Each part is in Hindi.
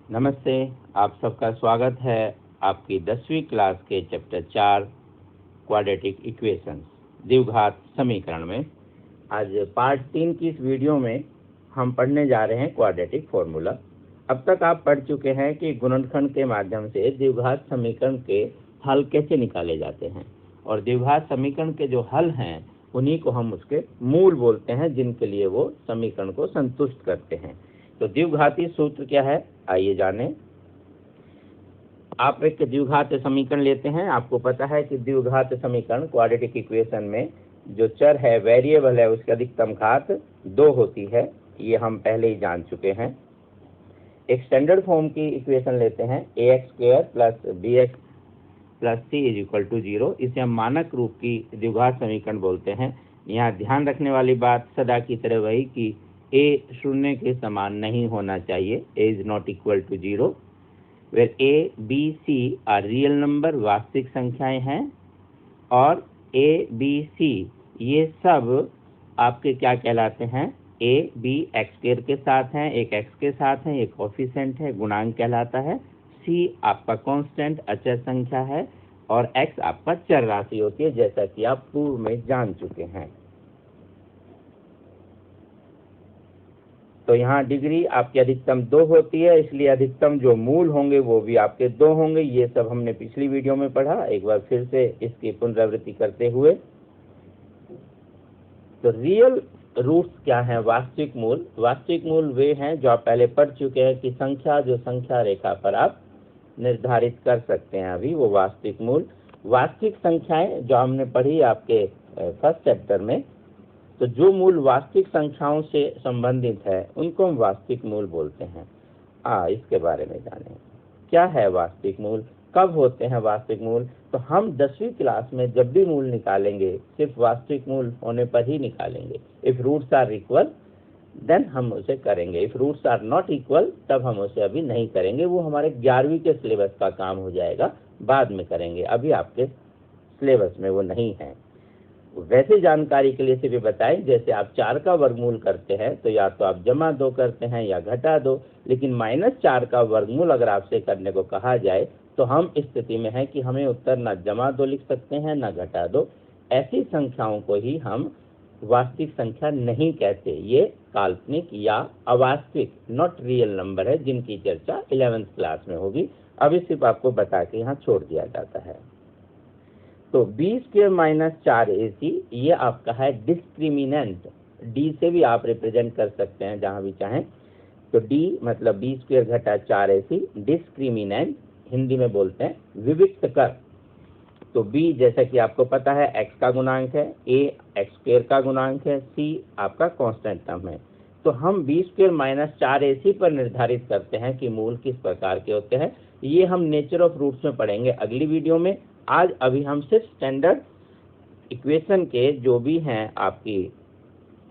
नमस्ते, आप सबका स्वागत है आपकी 10वीं क्लास के चैप्टर 4 क्वाड्रेटिक इक्वेशंस द्विघात समीकरण में। आज पार्ट 3 की इस वीडियो में हम पढ़ने जा रहे हैं क्वाड्रेटिक फॉर्मूला। अब तक आप पढ़ चुके हैं कि गुणनखंड के माध्यम से द्विघात समीकरण के हल कैसे निकाले जाते हैं, और द्विघात समीकरण के जो हल हैं उन्हीं को हम उसके मूल बोलते हैं, जिनके लिए वो समीकरण को संतुष्ट करते हैं। तो द्विघाती सूत्र क्या है, आइए जानें। आप एक द्विघात समीकरण लेते हैं। आपको पता है कि द्विघात समीकरण क्वाड्रेटिक इक्वेशन में जो चर है, वेरिएबल है, उसकी अधिकतम घात 2 होती है। ये हम पहले ही जान चुके हैं। एक स्टैंडर्ड फॉर्म की इक्वेशन लेते हैं, ax² + bx + c = 0। इसे हम मानक रूप की द्विघात समीकरण बोलते हैं। यहाँ ध्यान रखने वाली बात सदा की तरह वही कि a 0 के समान नहीं होना चाहिए, a is not equal to 0, where a, b, c are real number, वास्तविक संख्याएं हैं, और a, b, c ये सब आपके क्या कहलाते हैं, a, b x² के साथ हैं, एक x के साथ हैं, एक कोएफिशिएंट है, गुणांक कहलाता है, c आपका कांस्टेंट अचर संख्या है, और x आपका चर राशि होती है, जैसा कि आप पूर्व में जान चुके हैं। तो यहाँ डिग्री आपकी अधिकतम 2 होती है, इसलिए अधिकतम जो मूल होंगे वो भी आपके 2 होंगे। ये सब हमने पिछली वीडियो में पढ़ा। एक बार फिर से इसकी पुनरावृत्ति करते हुए, तो रियल रूट्स क्या है, वास्तविक मूल। वास्तविक मूल वे हैं जो आप पहले पढ़ चुके हैं कि संख्या जो संख्या रेखा पर आप निर्धारित कर सकते हैं, अभी वो वास्तविक मूल। वास्तविक संख्याएं जो हमने पढ़ी आपके फर्स्ट चैप्टर में, तो जो मूल वास्तविक संख्याओं से संबंधित है उनको हम वास्तविक मूल बोलते हैं। इसके बारे में जानें, क्या है वास्तविक मूल, कब होते हैं वास्तविक मूल। तो हम 10वीं क्लास में जब भी मूल निकालेंगे सिर्फ वास्तविक मूल होने पर ही निकालेंगे। If roots are equal then हम उसे करेंगे, if roots are not equal तब हम उसे अभी नहीं करेंगे। वो हमारे 11वीं के सिलेबस का काम हो जाएगा, बाद में करेंगे, अभी आपके सिलेबस में वो नहीं है। वैसे जानकारी के लिए सिर्फ बताएं, जैसे आप 4 का वर्गमूल करते हैं तो या तो आप जमा 2 करते हैं या घटा 2, लेकिन -4 का वर्गमूल अगर आपसे करने को कहा जाए तो हम इस स्थिति में है कि हमें उत्तर ना जमा 2 लिख सकते हैं ना घटा 2। ऐसी संख्याओं को ही हम वास्तविक संख्या नहीं कहते, ये काल्पनिक या अवास्तविक नॉट रियल नंबर है, जिनकी चर्चा 11th क्लास में होगी। अभी सिर्फ आपको बता के यहाँ छोड़ दिया जाता है। तो b² - 4ac ये आपका है डिस्क्रिमिनेंट। d से भी आप रिप्रेजेंट कर सकते हैं जहां भी चाहें। तो d मतलब b² - 4ac, डिस्क्रिमिनेंट हिंदी में बोलते हैं विविक्त कर। तो b जैसा कि आपको पता है x का गुणांक है, a x² का गुणांक है, c आपका कांस्टेंट टर्म है। तो हम b² - 4ac पर निर्धारित करते हैं कि मूल किस प्रकार के होते हैं। ये हम नेचर ऑफ रूट्स में पढ़ेंगे अगली वीडियो में। आज अभी हम सिर्फ स्टैंडर्ड इक्वेशन के जो भी हैं आपकी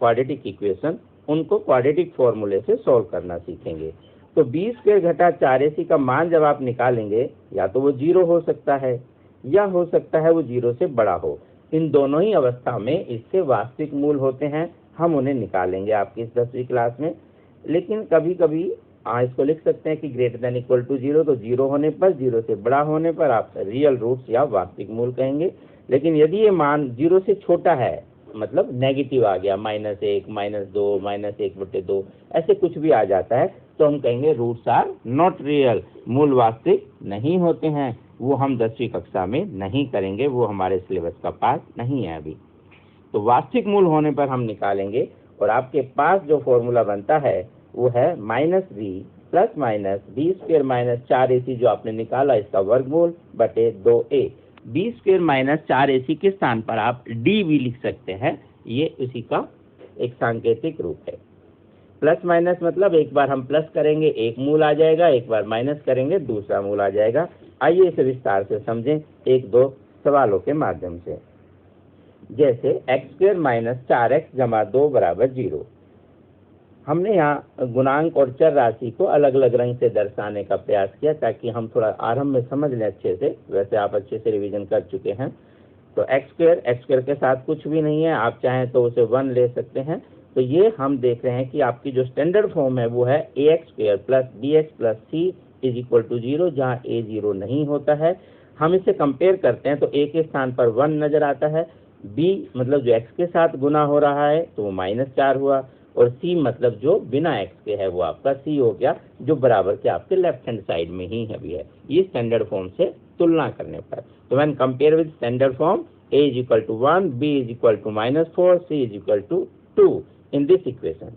क्वाड्रेटिक इक्वेशन, उनको क्वाड्रेटिक फॉर्मूले से सॉल्व करना सीखेंगे। तो b² - 4ac का मान जब आप निकालेंगे, या तो वो 0 हो सकता है या हो सकता है वो 0 से बड़ा हो। इन दोनों ही अवस्था में इससे वास्तविक मूल होते हैं, हम उन्हें निकालेंगे आपकी इस 10वीं क्लास में। लेकिन कभी कभी इसको लिख सकते हैं कि > 0, तो 0 होने पर, 0 से बड़ा होने पर आप रियल रूट्स या वास्तविक मूल कहेंगे। लेकिन यदि ये मान 0 से छोटा है, मतलब नेगेटिव आ गया, -1, -2, -1/2, ऐसे कुछ भी आ जाता है, तो हम कहेंगे रूट्स आर नॉट रियल, मूल वास्तविक नहीं होते हैं। वो हम 10वीं कक्षा में नहीं करेंगे, वो हमारे सिलेबस का पार्ट नहीं है अभी। तो वास्तविक मूल होने पर हम निकालेंगे, और आपके पास जो फॉर्मूला बनता है वो है -b ± b² - 4ac जो आपने निकाला, इसका वर्गमूल बटे 2a। b² - 4ac के स्थान पर आप d भी लिख सकते हैं, ये उसी का एक सांकेतिक रूप है। प्लस माइनस मतलब एक बार हम प्लस करेंगे एक मूल आ जाएगा, एक बार माइनस करेंगे दूसरा मूल आ जाएगा। आइए इसे विस्तार से समझें 1-2 सवालों के माध्यम से। जैसे x² - 4x = 2 = 0। हमने यहाँ गुणांक और चर राशि को अलग अलग रंग से दर्शाने का प्रयास किया, ताकि हम थोड़ा आरंभ में समझ लें अच्छे से। वैसे आप अच्छे से रिवीजन कर चुके हैं। तो x² के साथ कुछ भी नहीं है, आप चाहें तो उसे 1 ले सकते हैं। तो ये हम देख रहे हैं कि आपकी जो स्टैंडर्ड फॉर्म है वो है ax² plus bx plus c is equal to 0, जहाँ a 0 नहीं होता है। हम इसे कंपेयर करते हैं तो a के स्थान पर 1 नजर आता है, b मतलब जो x के साथ गुना हो रहा है तो वो -4 हुआ, और c मतलब जो बिना x के है वो आपका c हो गया, जो बराबर के आपके लेफ्ट हैंड साइड में ही है भी है, ये स्टैंडर्ड फॉर्म से तुलना करने पर। तो when compare with standard form a is equal to 1, b is equal to -4, c is equal to 2 in this equation.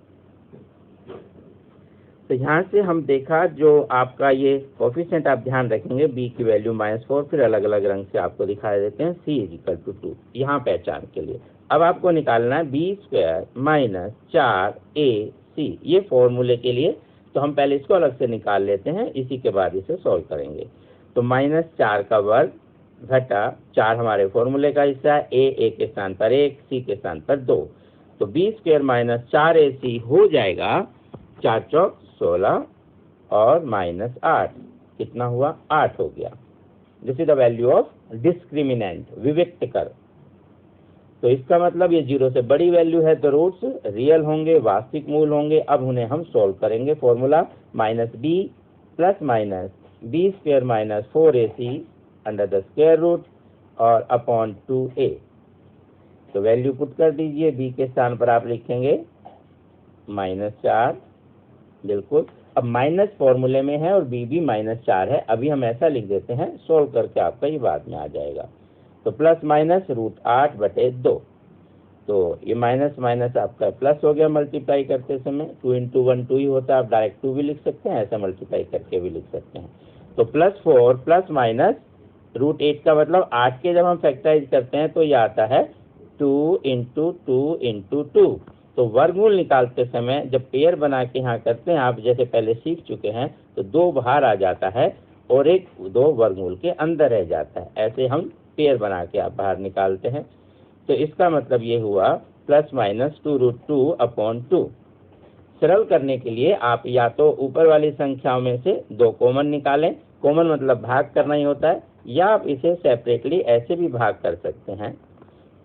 तो यहाँ से हम देखा जो आपका ये कोफिशिएंट आप ध्यान रखेंगे, b की वैल्यू -4, फिर अलग अलग रंग से आपको दिखाई देते हैं, c इज इक्वल टू 2 यहाँ पहचान के लिए। अब आपको निकालना है b² - 4ac, ये फॉर्मूले के लिए। तो हम पहले इसको अलग से निकाल लेते हैं, इसी के बाद इसे सॉल्व करेंगे। तो -4 का वर्ग घटा 4 हमारे फॉर्मूले का हिस्सा है, a के स्थान पर 1, c के स्थान पर 2, तो b² - 4ac हो जाएगा 4 चौक 16 और -8, कितना हुआ 8 हो गया। This is the value of discriminant, विविक्त कर। तो इसका मतलब ये 0 से बड़ी वैल्यू है तो रूट्स रियल होंगे, वास्तविक मूल होंगे। अब उन्हें हम सोल्व करेंगे। Formula -b plus minus b² - 4ac under the square root और अपॉन 2a। तो वैल्यू पुट कर दीजिए, b के स्थान पर आप लिखेंगे -4, बिल्कुल। अब माइनस फॉर्मूले में है और b भी -4 है, अभी हम ऐसा लिख देते हैं, सोल्व करके आपका ये बाद में आ जाएगा। तो प्लस माइनस √8/2, तो ये माइनस माइनस आपका प्लस हो गया मल्टीप्लाई करते समय। 2 × 1 2 ही होता है, आप डायरेक्ट 2 भी लिख सकते हैं, ऐसा मल्टीप्लाई करके भी लिख सकते हैं। तो +4 प्लस माइनस √8 का मतलब 8 के जब हम फैक्टराइज करते हैं तो ये आता है 2 × 2 × 2। तो वर्गमूल निकालते समय जब पेयर बना के यहाँ करते हैं, आप जैसे पहले सीख चुके हैं, तो 2 बाहर आ जाता है और 2 वर्गमूल के अंदर रह जाता है। ऐसे हम पेयर बना के आप बाहर निकालते हैं। तो इसका मतलब ये हुआ +-2√2/2। सरल करने के लिए आप या तो ऊपर वाली संख्याओं में से 2 कॉमन निकालें, कॉमन मतलब भाग करना ही होता है, या आप इसे सेपरेटली ऐसे भी भाग कर सकते हैं,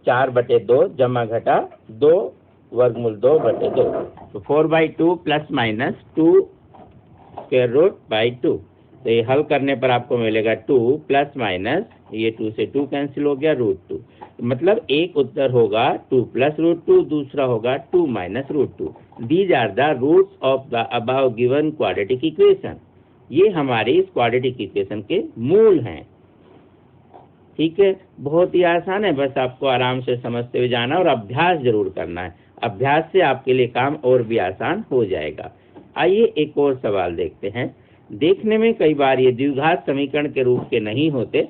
4/2 जमा घटा 2 वर्गमूल 2/2। तो 4/2 प्लस माइनस 2√2। तो ये हल करने पर आपको मिलेगा 2 प्लस माइनस, ये 2 से 2 कैंसिल हो गया, √2। मतलब एक उत्तर होगा 2 + √2, दूसरा होगा 2 - √2। These are the roots of the above given quadratic equation. ये हमारी इस क्वाड्रेटिक इक्वेशन के मूल हैं। ठीक है, बहुत ही आसान है, बस आपको आराम से समझते हुए जाना और अभ्यास जरूर करना है। अभ्यास से आपके लिए काम और भी आसान हो जाएगा। आइए एक और सवाल देखते हैं। देखने में कई बार ये द्विघात समीकरण के रूप के नहीं होते,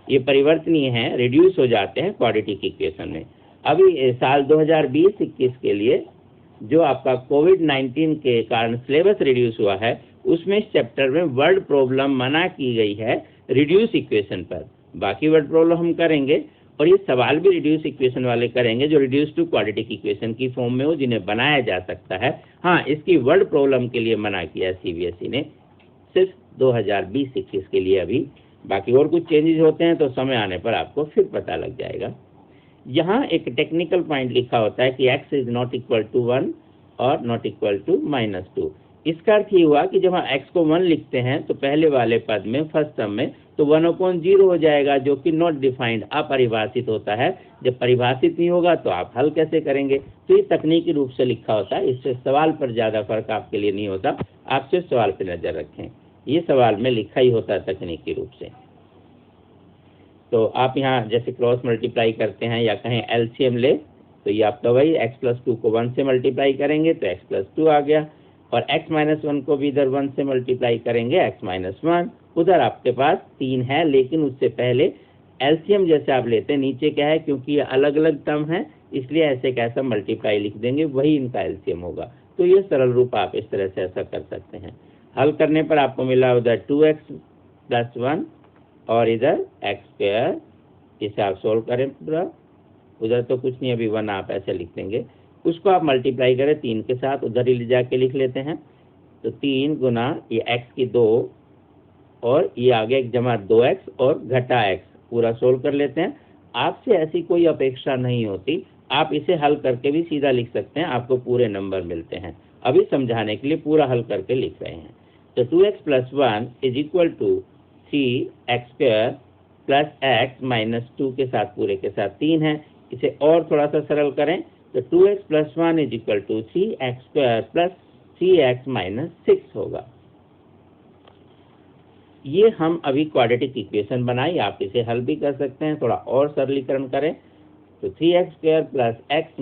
ये परिवर्तनीय हैं, रिड्यूस हो जाते हैं क्वाड्रेटिक इक्वेशन में। अभी साल 2020-21 के लिए जो आपका कोविड-19 के कारण सिलेबस रिड्यूस हुआ है, उसमें इस चैप्टर में वर्ड प्रॉब्लम मना की गई है रिड्यूस इक्वेशन पर। बाकी वर्ड प्रॉब्लम हम करेंगे और ये सवाल भी रिड्यूस इक्वेशन वाले करेंगे जो रिड्यूस टू क्वाड्रेटिक इक्वेशन की फॉर्म में हो, जिन्हें बनाया जा सकता है। हाँ, इसकी वर्ड प्रॉब्लम के लिए मना किया सीबीएसई ने, सिर्फ 2020-21 के लिए। अभी बाकी और कुछ चेंजेस होते हैं तो समय आने पर आपको फिर पता लग जाएगा। यहाँ एक टेक्निकल पॉइंट लिखा होता है कि x is not equal to 1 और नॉट इक्वल टू -2। इसका अर्थ ये हुआ कि जब हम x को 1 लिखते हैं तो पहले वाले पद में, फर्स्ट टर्म में, तो 1/0 हो जाएगा, जो कि नॉट डिफाइंड, अपरिभाषित होता है। जब परिभाषित नहीं होगा तो आप हल कैसे करेंगे? तो ये तकनीकी रूप से लिखा होता है, इससे सवाल पर ज़्यादा फर्क आपके लिए नहीं होता। आप सिर्फ सवाल पर नज़र रखें, ये सवाल में लिखा ही होता है तकनीकी रूप से। तो आप यहाँ जैसे क्रॉस मल्टीप्लाई करते हैं या कहें एलसीएम ले, तो ये आपका वही x + 2 को 1 से मल्टीप्लाई करेंगे तो x + 2 आ गया, और x - 1 को भी इधर 1 से मल्टीप्लाई करेंगे, x - 1। उधर आपके पास 3 है, लेकिन उससे पहले एलसीएम जैसे आप लेते हैं, नीचे क्या है, क्योंकि ये अलग अलग टर्म है इसलिए ऐसे कैसा मल्टीप्लाई लिख देंगे, वही इनका एलसीएम होगा। तो ये सरल रूप आप इस तरह से ऐसा कर सकते हैं। हल करने पर आपको मिला उधर 2x + 1 और इधर x²। इसे आप सोल्व करें पूरा, उधर तो कुछ नहीं, अभी 1 आप ऐसे लिख देंगे, उसको आप मल्टीप्लाई करें 3 के साथ, उधर ही ले जाके लिख लेते हैं। तो 3 गुना ये x की 2 और ये आगे एक जमा 2x और घटा x, पूरा सोल्व कर लेते हैं। आपसे ऐसी कोई अपेक्षा नहीं होती आप इसे हल करके भी सीधा लिख सकते हैं, आपको पूरे नंबर मिलते हैं। अभी समझाने के लिए पूरा हल करके लिख रहे हैं। तो 2x + 1 = 3x² + x - 2 के साथ पूरे के साथ 3 है। इसे और थोड़ा सा सरल करें तो 2x + 1 = 3x² + 3x - 6 होगा। ये हम अभी क्वाड्रेटिक इक्वेशन बनाई, आप इसे हल भी कर सकते हैं। थोड़ा और सरलीकरण करें तो 3x² + x -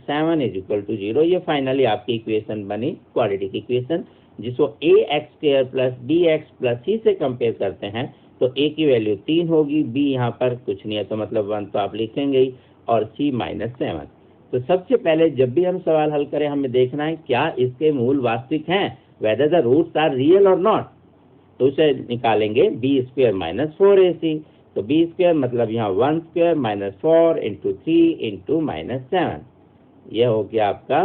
7 = 0। ये फाइनली आपकी इक्वेशन बनी क्वाड्रेटिक इक्वेशन, जिसको ax² + bx + c से कंपेयर करते हैं तो a की वैल्यू 3 होगी, b यहाँ पर कुछ नहीं है तो मतलब 1 तो आप लिखेंगे ही, और c - 7। तो सबसे पहले जब भी हम सवाल हल करें हमें देखना है क्या इसके मूल वास्तविक हैं, whether the roots are real और नॉट। तो उसे निकालेंगे b² - 4ac। तो b² मतलब यहाँ 1² - 4 × 3 × -7, यह हो गया आपका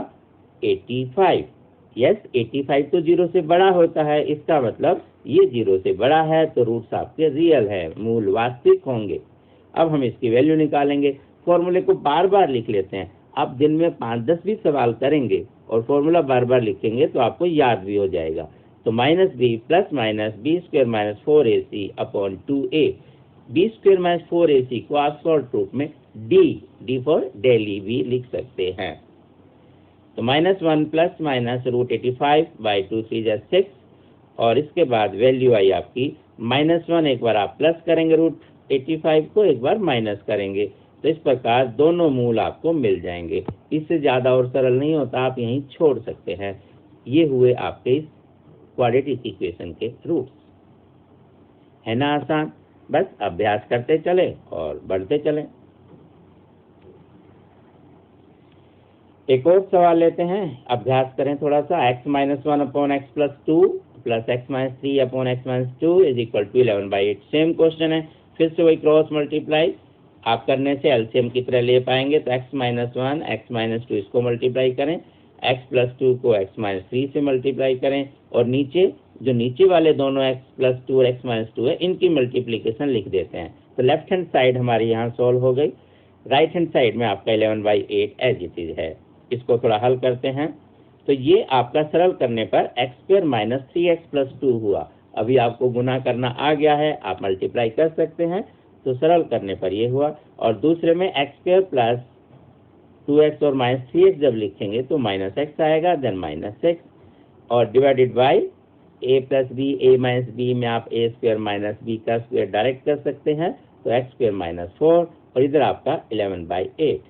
85। यस, 85 तो 0 से बड़ा होता है, इसका मतलब ये 0 से बड़ा है तो रूट्स आपके रियल है, मूल वास्तविक होंगे। अब हम इसकी वैल्यू निकालेंगे। फॉर्मूले को बार बार लिख लेते हैं। आप दिन में 5-10 भी सवाल करेंगे और फॉर्मूला बार बार लिखेंगे तो आपको याद भी हो जाएगा। तो -b ± b² - 4ac / 2a। b² - 4ac को आप शॉर्ट रूप में d फॉर डेली भी लिख सकते हैं। तो -1 ± √85/2 3 6, और इसके बाद वैल्यू आई आपकी -1, एक बार आप प्लस करेंगे √85 को, एक बार माइनस करेंगे। तो इस प्रकार दोनों मूल आपको मिल जाएंगे। इससे ज़्यादा और सरल नहीं होता, आप यहीं छोड़ सकते हैं। ये हुए आपके इस क्वाड्रेटिक इक्वेशन के रूट्स। है ना आसान? बस अभ्यास करते चले और बढ़ते चलें। एक और सवाल लेते हैं, अभ्यास करें थोड़ा सा। x - 1/x + 2 + x - 3/x - 2 = 11/8। Same question है, फिर से वही क्रॉस मल्टीप्लाई आप करने से एलसीएम की तरह ले पाएंगे। तो x - 1 x - 2 इसको मल्टीप्लाई करें, x + 2 को x - 3 से मल्टीप्लाई करें, और नीचे जो नीचे वाले दोनों x + 2 और x - 2 है इनकी मल्टीप्लीकेशन लिख देते हैं। तो लेफ्ट हैंड साइड हमारी यहाँ सॉल्व हो गई, राइट हैंड साइड में आपका 11/8 एज इट इज है। इसको थोड़ा हल करते हैं। तो ये आपका सरल करने पर x² - 3x + 2 हुआ। अभी आपको गुना करना आ गया है, आप मल्टीप्लाई कर सकते हैं। तो सरल करने पर ये हुआ, और दूसरे में x² + 2x और -3x जब लिखेंगे तो -x आएगा, देन -6, और divided by a + b, a - b में आप a² - b का स्क्वायर डायरेक्ट कर सकते हैं। तो x² - 4, और इधर आपका 11/8।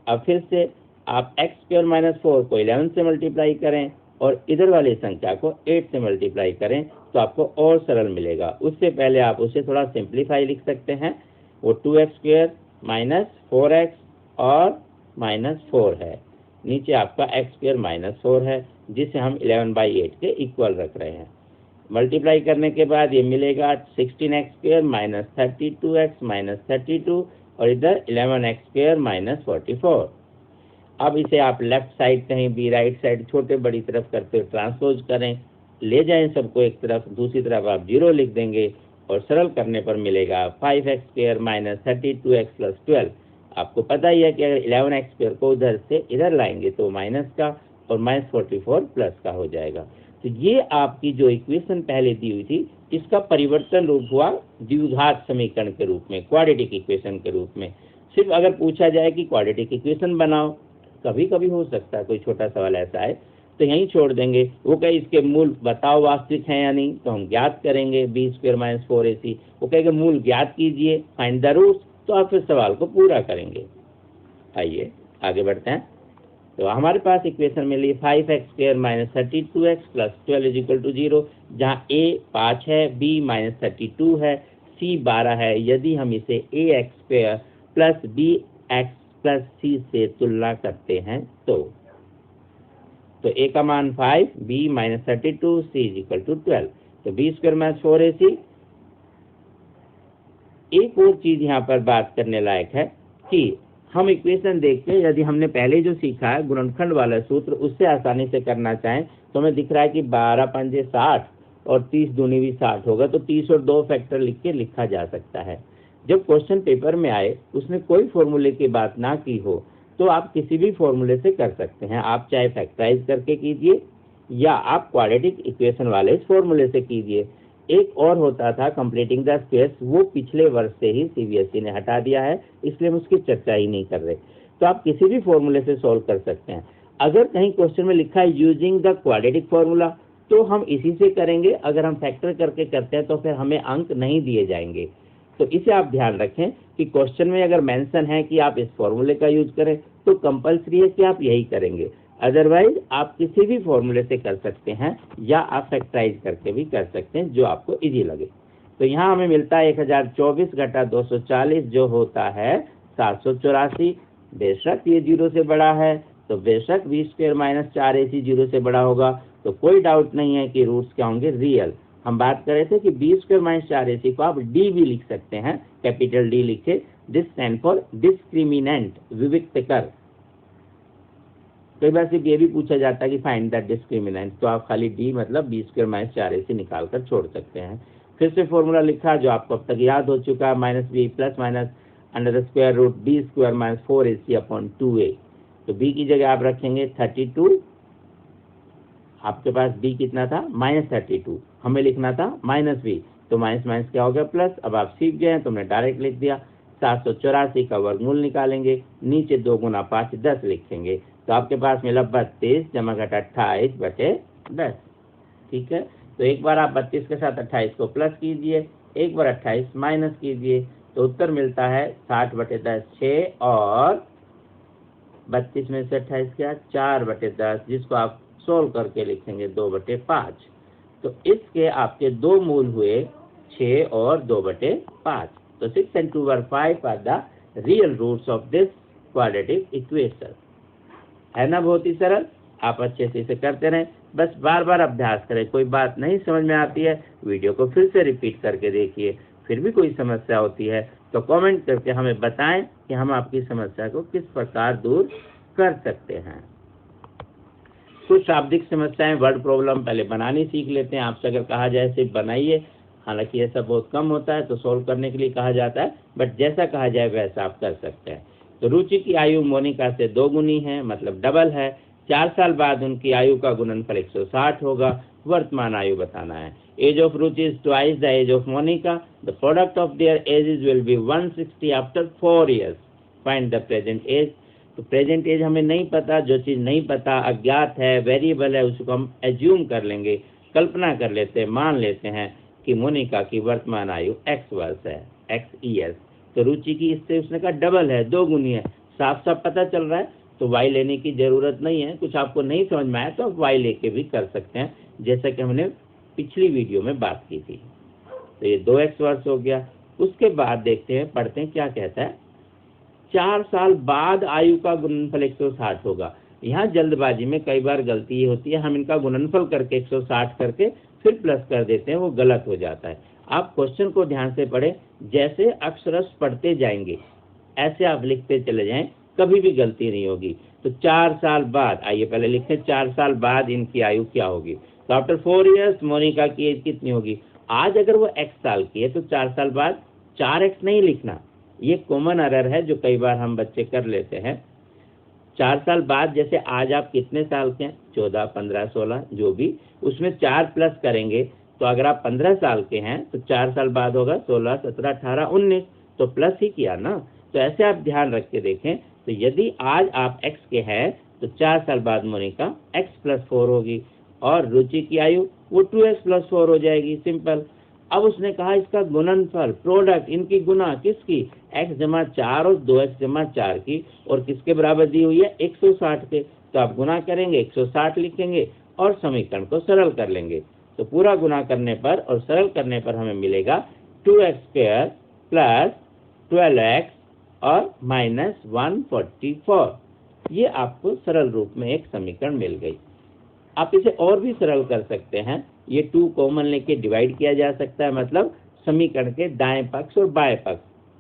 अब फिर से आप x² - 4 को 11 से मल्टीप्लाई करें और इधर वाली संख्या को 8 से मल्टीप्लाई करें तो आपको और सरल मिलेगा। उससे पहले आप उसे थोड़ा सिंप्लीफाई लिख सकते हैं। वो 2x² - 4x और -4 है, नीचे आपका x² - 4 है, जिसे हम 11/8 के इक्वल रख रहे हैं। मल्टीप्लाई करने के बाद ये मिलेगा 16x² - 32x - 32, और इधर 11x² - 44। अब इसे आप लेफ्ट साइड कहीं भी, राइट साइड छोटे बड़ी तरफ करते ट्रांसपोज करें, ले जाएं सबको एक तरफ, दूसरी तरफ आप 0 लिख देंगे, और सरल करने पर मिलेगा 5x² - 32x + 12। आपको पता ही है कि अगर 11x² को उधर से इधर लाएंगे तो माइनस का, और -44 प्लस का हो जाएगा। तो ये आपकी जो इक्वेशन पहले दी हुई थी, इसका परिवर्तन रूप हुआ द्विघात समीकरण के रूप में, क्वाड्रेटिक इक्वेशन के रूप में। सिर्फ अगर पूछा जाए कि क्वाड्रेटिक इक्वेशन बनाओ, कभी कभी हो सकता है कोई छोटा सवाल ऐसा है, तो यहीं छोड़ देंगे। वो कहे इसके मूल बताओ वास्तविक हैं या नहीं, तो हम ज्ञात करेंगे b² - 4ac। वो कहेगा मूल ज्ञात कीजिए, फाइंड द रूट्स, तो आप फिर सवाल को पूरा करेंगे। आइए आगे बढ़ते हैं। तो हमारे पास इक्वेशन मिली 5x² - 32x + 12 = 0, जहाँ a 5 है, b - 32 है, c 12 है। यदि हम इसे ax² + bx + c से तुलना करते हैं तो a का मान 5, b - 32, c = 12। तो b² - 4ac। एक और चीज यहाँ पर बात करने लायक है कि हम इक्वेशन देख के, यदि हमने पहले जो सीखा है गुणनखंड वाला सूत्र, उससे आसानी से करना चाहें तो हमें दिख रहा है कि 12 × 5 = 60 और 30 दूनी भी 60 होगा, तो 30 और 2 फैक्टर लिख के लिखा जा सकता है। जब क्वेश्चन पेपर में आए उसने कोई फॉर्मूले की बात ना की हो, तो आप किसी भी फॉर्मूले से कर सकते हैं। आप चाहे फैक्टराइज करके कीजिए या आप क्वाड्रेटिक इक्वेशन वाले इस फॉर्मूले से कीजिए। एक और होता था कंप्लीटिंग द स्क्वायर्स, वो पिछले वर्ष से ही सीबीएसई ने हटा दिया है, इसलिए हम उसकी चर्चा ही नहीं कर रहे। तो आप किसी भी फॉर्मूले से सॉल्व कर सकते हैं। अगर कहीं क्वेश्चन में लिखा है यूजिंग द क्वाड्रेटिक फॉर्मूला, तो हम इसी से करेंगे। अगर हम फैक्टर करके करते हैं तो फिर हमें अंक नहीं दिए जाएंगे। तो इसे आप ध्यान रखें कि क्वेश्चन में अगर मेंशन है कि आप इस फॉर्मूले का यूज करें तो कंपलसरी है कि आप यही करेंगे। अदरवाइज आप किसी भी फॉर्मूले से कर सकते हैं या आप फैक्टराइज करके भी कर सकते हैं, जो आपको इजी लगे। तो यहाँ हमें मिलता है 1024 घटा 240 जो होता है 784। बेशक ये 0 से बड़ा है, तो बेशक b² - 4ac 0 से बड़ा होगा। तो कोई डाउट नहीं है कि रूट्स क्या होंगे, रियल। हम बात कर रहे थे कि b² - 4ac को आप d भी लिख सकते हैं, कैपिटल D लिखे। दिस स्टैंड फॉर डिस्क्रिमिनेंट, विविक्त कर। कई बार सिर्फ ये भी पूछा जाता है कि फाइंड द डिस्क्रिमिनेंट, तो आप खाली d मतलब b² - 4ac निकाल कर छोड़ सकते हैं। फिर से फॉर्मूला लिखा जो आपको अब तक याद हो चुका, -b + (d² - 4ac/2a। तो b की जगह आप रखेंगे 32, आपके पास b कितना था -32, हमें लिखना था -b, तो माइनस क्या हो गया प्लस। अब आप सीख गए हैं तो हमने डायरेक्ट लिख दिया। 784 का वर्गमूल निकालेंगे, नीचे 2 × 5 10 लिखेंगे, तो आपके पास मिला 32 जमा घटा 28/10। ठीक है, तो एक बार आप 32 के साथ 28 को प्लस कीजिए, एक बार 28 माइनस कीजिए, तो उत्तर मिलता है 60/10 6, और 32 में से 28 क्या 4/10, जिसको आप सोल्व करके लिखेंगे 2/5। तो इसके आपके दो मूल हुए 6 और 2/5। तो 6 and 2 are 5 are the real roots of this quadratic equation। है ना बहुत ही सरल। आप अच्छे से इसे करते रहें, बस बार बार अभ्यास करें। कोई बात नहीं समझ में आती है, वीडियो को फिर से रिपीट करके देखिए। फिर भी कोई समस्या होती है तो कमेंट करके हमें बताएं कि हम आपकी समस्या को किस प्रकार दूर कर सकते हैं। कुछ शाब्दिक समस्याएं, वर्ड प्रॉब्लम पहले बनानी सीख लेते हैं। आपसे अगर कहा जाए सिर्फ बनाइए, हालांकि ये सब बहुत कम होता है तो सोल्व करने के लिए कहा जाता है, बट जैसा कहा जाए वैसा आप कर सकते हैं। तो रुचि की आयु मोनिका से 2 गुनी है, मतलब डबल है। 4 साल बाद उनकी आयु का गुणनफल 160 होगा। वर्तमान आयु बताना है। Age of Ruchi is twice the age of Monika. The product of their ages will be 160 after 4 years। Find the present age. तो प्रेजेंट एज हमें नहीं पता, जो चीज नहीं पता, अज्ञात है, वेरिएबल है, उसको हम एज्यूम कर लेंगे, कल्पना कर लेते हैं, मान लेते हैं कि मोनिका की वर्तमान आयु x वर्ष है, XES। तो रुचि की इससे उसने कहा डबल है, 2 गुनी है, साफ साफ पता चल रहा है, तो y लेने की जरूरत नहीं है। कुछ आपको नहीं समझ में आया तो आप y लेके भी कर सकते हैं, जैसा कि हमने पिछली वीडियो में बात की थी। तो ये 2x वर्ष हो गया। उसके बाद देखते हैं, पढ़ते हैं क्या कहता है। 4 साल बाद आयु का गुणनफल 160 होगा। यहाँ जल्दबाजी में कई बार गलती होती है, हम इनका गुणनफल करके 160 करके फिर प्लस कर देते हैं, वो गलत हो जाता है। आप क्वेश्चन को ध्यान से पढ़ें, जैसे अक्षरश पढ़ते जाएंगे ऐसे आप लिखते चले जाएं, कभी भी गलती नहीं होगी। तो 4 साल बाद, आइए पहले लिखें 4 साल बाद इनकी आयु क्या होगी। तो आफ्टर 4 years मोनिका की एज कितनी होगी। आज अगर वो x साल की है तो 4 साल बाद 4x नहीं लिखना, ये कॉमन एरर है जो कई बार हम बच्चे कर लेते हैं। 4 साल बाद, जैसे आज आप कितने साल के हैं, 14, 15, 16 जो भी, उसमें 4 प्लस करेंगे, तो अगर आप 15 साल के हैं तो 4 साल बाद होगा 16, 17, 18, 19, तो प्लस ही किया ना। तो ऐसे आप ध्यान रख के देखें। तो यदि आज आप x के हैं तो 4 साल बाद मोनिका x + 4 होगी, और रुचि की आयु वो 2x + 4 हो जाएगी, सिंपल। अब उसने कहा इसका गुणनफल, प्रोडक्ट, इनकी गुना किसकी, x जमा 4 और 2x जमा 4 की, और किसके बराबर दी हुई है 160 के। तो आप गुना करेंगे 160 लिखेंगे और समीकरण को सरल कर लेंगे। तो पूरा गुना करने पर और सरल करने पर हमें मिलेगा 2x² + 12x और -144। ये आपको सरल रूप में एक समीकरण मिल गई। आप इसे और भी सरल कर सकते हैं, ये 2 कॉमन लेके डिवाइड किया जा सकता है, मतलब समीकरण के दाएं पक्ष और बाएं पक्ष,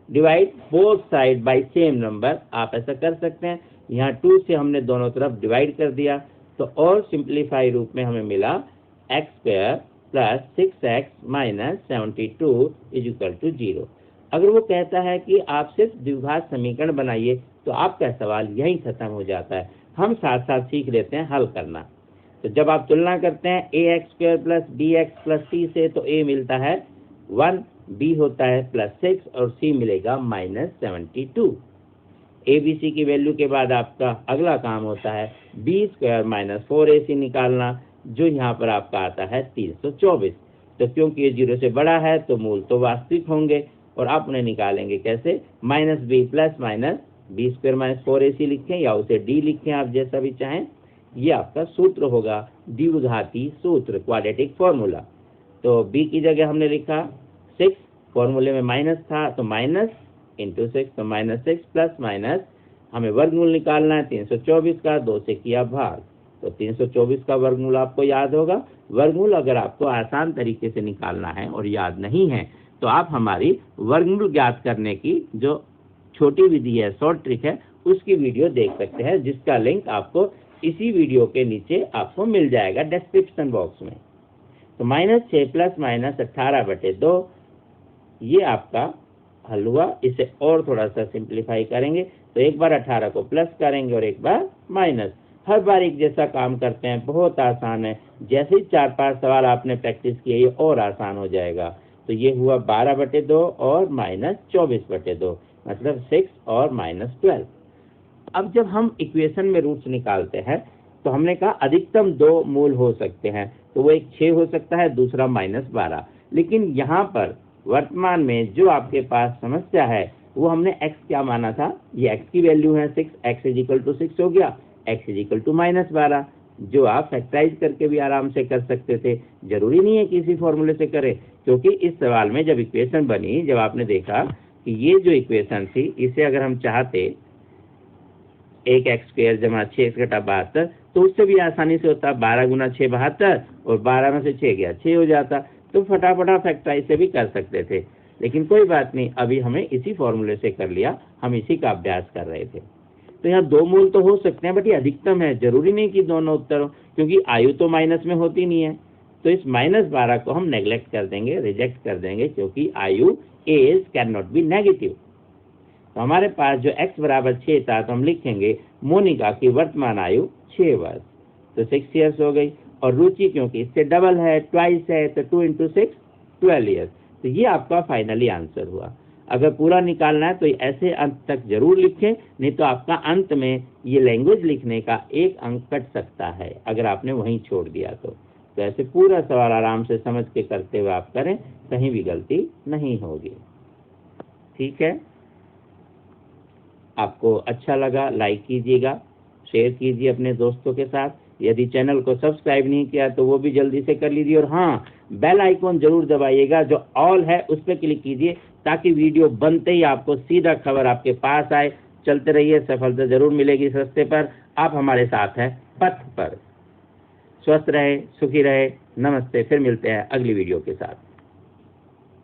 divide both side by same number, आप ऐसा कर सकते हैं। यहाँ 2 से हमने दोनों तरफ डिवाइड कर दिया, तो और सिंप्लीफाई रूप में हमें मिला x² + 6x - 72 = 0। अगर वो कहता है कि आप सिर्फ द्विघात समीकरण बनाइए तो आपका सवाल यहीं खत्म हो जाता है। हम साथ साथ सीख लेते हैं हल करना। तो जब आप तुलना करते हैं ax² plus bx plus c से, तो a मिलता है 1, b होता है +6 और c मिलेगा -72। ABC की वैल्यू के बाद आपका अगला काम होता है b² - 4ac निकालना, जो यहाँ पर आपका आता है 324। तो क्योंकि ये 0 से बड़ा है तो मूल तो वास्तविक होंगे और आप उन्हें निकालेंगे कैसे, -b प्लस b² - 4ac लिखें या उसे d लिखें, आप जैसा भी चाहें। ये आपका सूत्र होगा, द्विघाती सूत्र, क्वाड्रेटिक फॉर्मूला। तो b की जगह हमने लिखा 6, फॉर्मूले में माइनस था तो माइनस इंटू 6, तो -6 प्लस माइनस, हमें वर्गमूल निकालना है 324 का, 2 से किया भाग, तो 324 का वर्गमूल आपको याद होगा। वर्गमूल अगर आपको आसान तरीके से निकालना है और याद नहीं है तो आप हमारी वर्गमूल ज्ञात करने की जो छोटी विधि है, शॉर्ट ट्रिक है, उसकी वीडियो देख सकते हैं, जिसका लिंक आपको इसी वीडियो के नीचे आपको मिल जाएगा डिस्क्रिप्शन बॉक्स में। तो -6 प्लस -18/2 ये आपका हल हुआ। इसे और थोड़ा सा सिंप्लीफाई करेंगे तो एक बार 18 को प्लस करेंगे और एक बार माइनस। हर बार एक जैसा काम करते हैं, बहुत आसान है। जैसे ही 4-5 सवाल आपने प्रैक्टिस किए ये और आसान हो जाएगा। तो ये हुआ 12/2 और -24/2, मतलब 6 और -12। अब जब हम इक्वेशन में रूट्स निकालते हैं तो हमने कहा अधिकतम 2 मूल हो सकते हैं, तो वो एक 6 हो सकता है, दूसरा -12। लेकिन यहाँ पर वर्तमान में जो आपके पास समस्या है वो हमने x क्या माना था, ये x की वैल्यू है 6, x = 6 हो गया, x = -12, जो आप फैक्टराइज करके भी आराम से कर सकते थे। जरूरी नहीं है कि इसी फॉर्मूले से करें, क्योंकि इस सवाल में जब इक्वेशन बनी, जब आपने देखा कि ये जो इक्वेशन थी इसे अगर हम चाहते 1x² = 6x - 72, तो उससे भी आसानी से होता, 12 × 6 72 और 12 में से 6 गया 6 हो जाता, तो फटाफट फैक्टराइज से भी कर सकते थे। लेकिन कोई बात नहीं, अभी हमें इसी फॉर्मूले से कर लिया, हम इसी का अभ्यास कर रहे थे। तो यहाँ 2 मूल तो हो सकते हैं, बट ये अधिकतम है, जरूरी नहीं कि दोनों उत्तर हो, क्योंकि आयु तो माइनस में होती नहीं है। तो इस -12 को हम नेग्लेक्ट कर देंगे, रिजेक्ट कर देंगे, क्योंकि आयु age can not be negative. तो हमारे पास जो x = 6 था, तो हम लिखेंगे मोनिका की वर्तमान आयु 6 वर्ष, तो 6 ईयर्स हो गई। और रुचि क्योंकि इससे डबल है, ट्वाइस है, तो 2 × 6 12 ईयर्स। तो ये आपका फाइनली आंसर हुआ। अगर पूरा निकालना है तो ऐसे अंत तक जरूर लिखें, नहीं तो आपका अंत में ये लैंग्वेज लिखने का 1 अंक कट सकता है अगर आपने वहीं छोड़ दिया तो ऐसे पूरा सवाल आराम से समझ के करते हुए आप करें, कहीं भी गलती नहीं होगी। ठीक है, आपको अच्छा लगा लाइक कीजिएगा, शेयर कीजिए अपने दोस्तों के साथ। यदि चैनल को सब्सक्राइब नहीं किया तो वो भी जल्दी से कर लीजिए, और हाँ, बेल आइकॉन जरूर दबाइएगा, जो ऑल है उस पर क्लिक कीजिए, ताकि वीडियो बनते ही आपको सीधा खबर आपके पास आए। चलते रहिए, सफलता जरूर मिलेगी इस रास्ते पर। आप हमारे साथ हैं पथ पर। स्वस्थ रहे, सुखी रहे। नमस्ते, फिर मिलते हैं अगली वीडियो के साथ।